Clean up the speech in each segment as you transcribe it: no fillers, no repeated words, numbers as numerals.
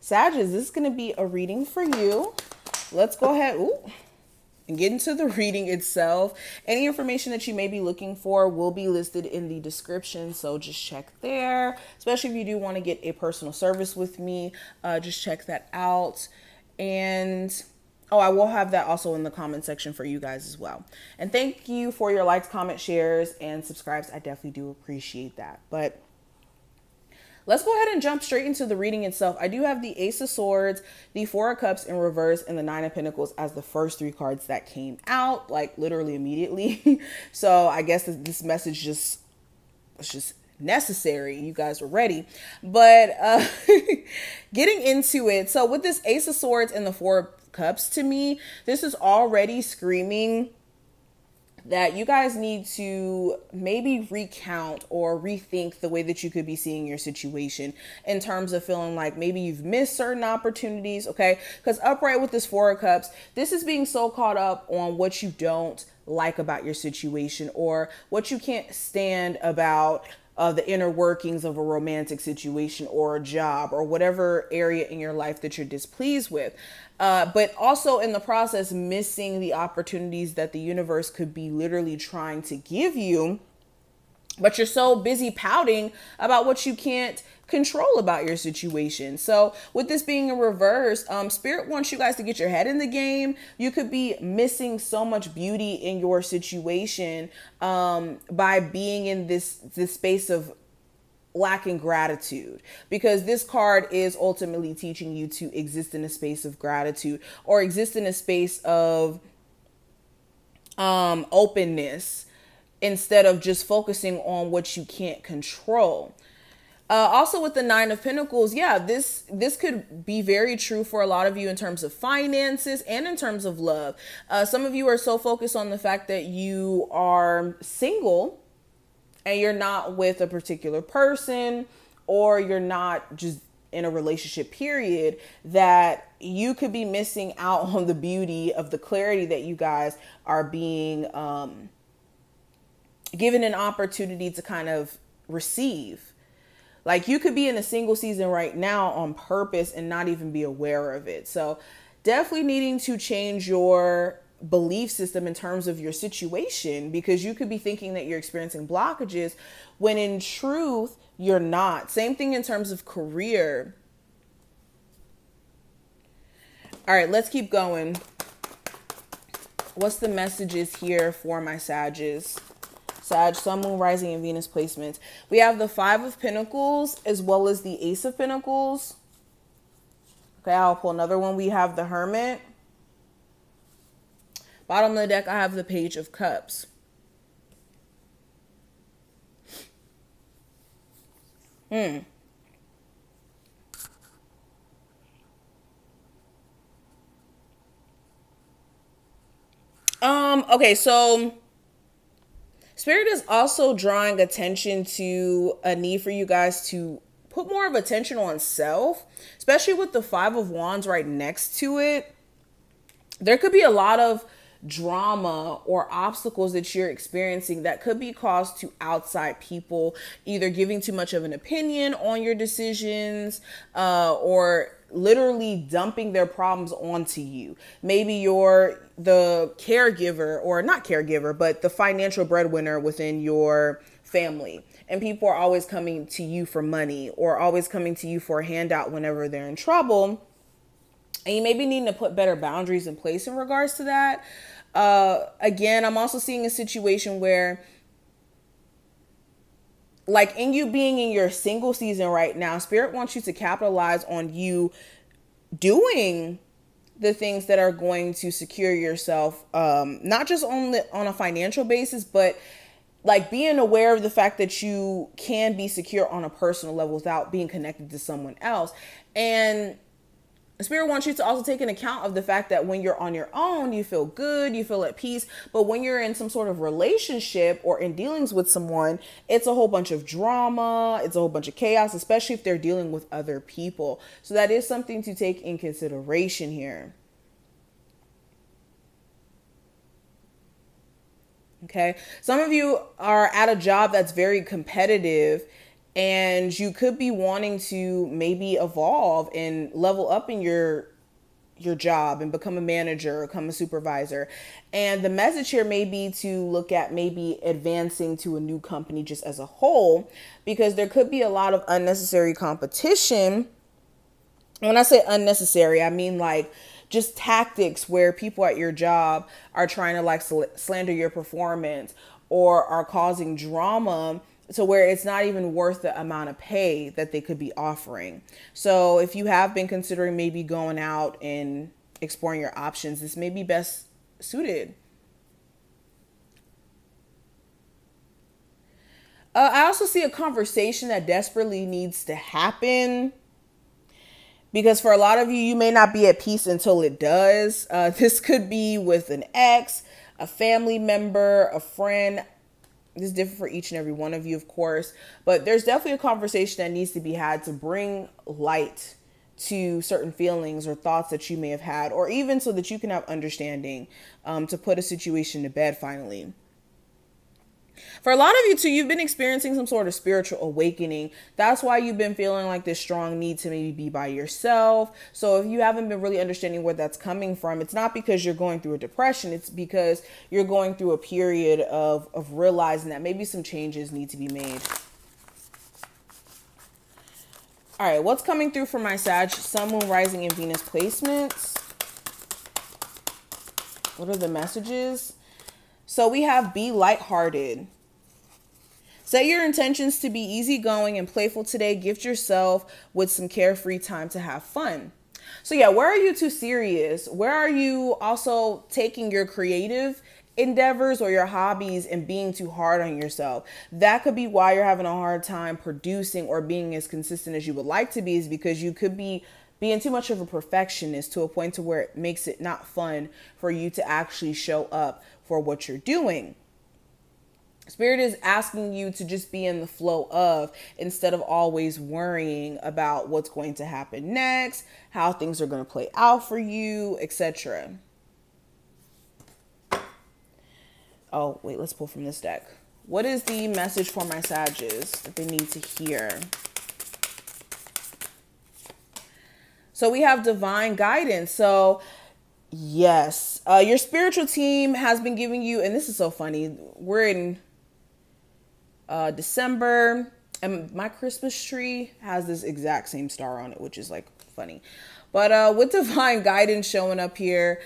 Sagittarius, this is going to be a reading for you. Let's go ahead and get into the reading itself. Any information that you may be looking for will be listed in the description, so just check there. Especially if you do want to get a personal service with me, just check that out. And I will have that also in the comment section for you guys as well. And thank you for your likes, comments, shares, and subscribes. I definitely do appreciate that. But let's go ahead and jump straight into the reading itself. I do have the Ace of Swords, the Four of Cups in reverse, and the Nine of Pentacles as the first three cards that came out, like literally immediately. So I guess this message was just necessary. You guys were ready. But getting into it. So with this Ace of Swords and the Four of Cups, to me, this is already screaming that you guys need to maybe recount or rethink the way that you could be seeing your situation in terms of feeling like maybe you've missed certain opportunities, okay? Because upright with this Four of Cups, this is being so caught up on what you don't like about your situation or what you can't stand about the inner workings of a romantic situation or a job or whatever area in your life that you're displeased with. But also in the process, missing the opportunities that the universe could be literally trying to give you. But you're so busy pouting about what you can't control about your situation. So with this being in reverse, Spirit wants you guys to get your head in the game. You could be missing so much beauty in your situation by being in this space of lacking gratitude, because this card is ultimately teaching you to exist in a space of gratitude or exist in a space of openness instead of just focusing on what you can't control. Also with the Nine of Pentacles, yeah, this could be very true for a lot of you in terms of finances and in terms of love. Some of you are so focused on the fact that you are single and you're not with a particular person, or you're not just in a relationship period, that you could be missing out on the beauty of the clarity that you guys are being given an opportunity to kind of receive. Like you could be in a single season right now on purpose and not even be aware of it. So definitely needing to change your belief system in terms of your situation, because you could be thinking that you're experiencing blockages when in truth you're not. Same thing in terms of career. All right, let's keep going. What's the messages here for my Sages? Sag, Sun, Moon, Rising, and Venus placements. We have the Five of Pentacles as well as the Ace of Pentacles. Okay, I'll pull another one. We have the Hermit. Bottom of the deck, I have the Page of Cups. Okay, so Spirit is also drawing attention to a need for you guys to put more of attention on self, especially with the Five of Wands right next to it. There could be a lot of drama or obstacles that you're experiencing that could be caused to outside people, either giving too much of an opinion on your decisions or literally dumping their problems onto you. Maybe you're the caregiver, or not caregiver, but the financial breadwinner within your family, and people are always coming to you for money or always coming to you for a handout whenever they're in trouble. And you may be needing to put better boundaries in place in regards to that. Again, I'm also seeing a situation where, like in you being in your single season right now, Spirit wants you to capitalize on you doing the things that are going to secure yourself, not just on a financial basis, but like being aware of the fact that you can be secure on a personal level without being connected to someone else. And Spirit wants you to also take an account of the fact that when you're on your own, you feel good, you feel at peace. But when you're in some sort of relationship or in dealings with someone, it's a whole bunch of drama. It's a whole bunch of chaos, especially if they're dealing with other people. So that is something to take in consideration here. Okay. Some of you are at a job that's very competitive, And you could be wanting to maybe evolve and level up in your job and become a manager or become a supervisor. And the message here may be to look at maybe advancing to a new company just as a whole, because there could be a lot of unnecessary competition. When I say unnecessary, I mean like just tactics where people at your job are trying to like slander your performance or are causing drama to where it's not even worth the amount of pay that they could be offering. So if you have been considering maybe going out and exploring your options, this may be best suited. I also see a conversation that desperately needs to happen, because for a lot of you, you may not be at peace until it does. This could be with an ex, a family member, a friend. This is different for each and every one of you, of course, but there's definitely a conversation that needs to be had to bring light to certain feelings or thoughts that you may have had, or even so that you can have understanding, to put a situation to bed finally. For a lot of you too, you've been experiencing some sort of spiritual awakening. That's why you've been feeling like this strong need to maybe be by yourself. So if you haven't been really understanding where that's coming from, it's not because you're going through a depression. It's because you're going through a period of realizing that maybe some changes need to be made. All right, what's coming through for my Sag, Sun, Moon, Rising, and Venus placements? What are the messages? So we have be lighthearted. Set your intentions to be easygoing and playful today. Gift yourself with some carefree time to have fun. So yeah, where are you too serious? Where are you also taking your creative endeavors or your hobbies and being too hard on yourself? That could be why you're having a hard time producing or being as consistent as you would like to be, is because you could be being too much of a perfectionist to a point to where it makes it not fun for you to actually show up for what you're doing. Spirit is asking you to just be in the flow of, instead of always worrying about what's going to happen next, how things are going to play out for you, etc. Oh, wait, let's pull from this deck. What is the message for my Sages that they need to hear? So we have divine guidance. So yes, your spiritual team has been giving you, and this is so funny, we're in December, and my Christmas tree has this exact same star on it, which is like funny. But with divine guidance showing up here,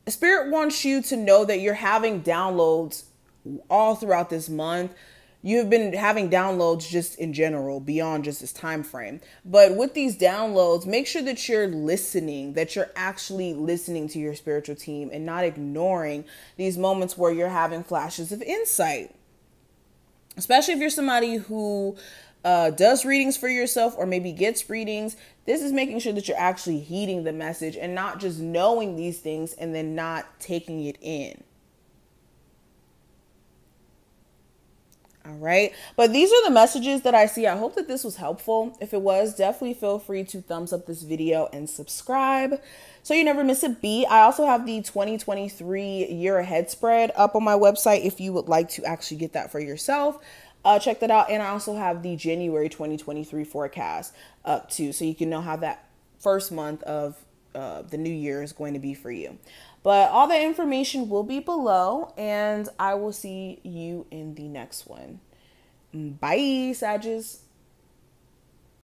Spirit wants you to know that you're having downloads all throughout this month. You've been having downloads just in general, beyond just this time frame. But with these downloads, make sure that you're listening, that you're actually listening to your spiritual team and not ignoring these moments where you're having flashes of insight. Especially if you're somebody who does readings for yourself or maybe gets readings, this is making sure that you're actually heeding the message and not just knowing these things and then not taking it in. All right. But these are the messages that I see. I hope that this was helpful. If it was, definitely feel free to thumbs up this video and subscribe so you never miss a beat. I also have the 2023 year ahead spread up on my website if you would like to actually get that for yourself. Check that out. And I also have the January 2023 forecast up too, so you can know how that first month of the new year is going to be for you. But all the information will be below, and I will see you in the next one. Bye, Sages.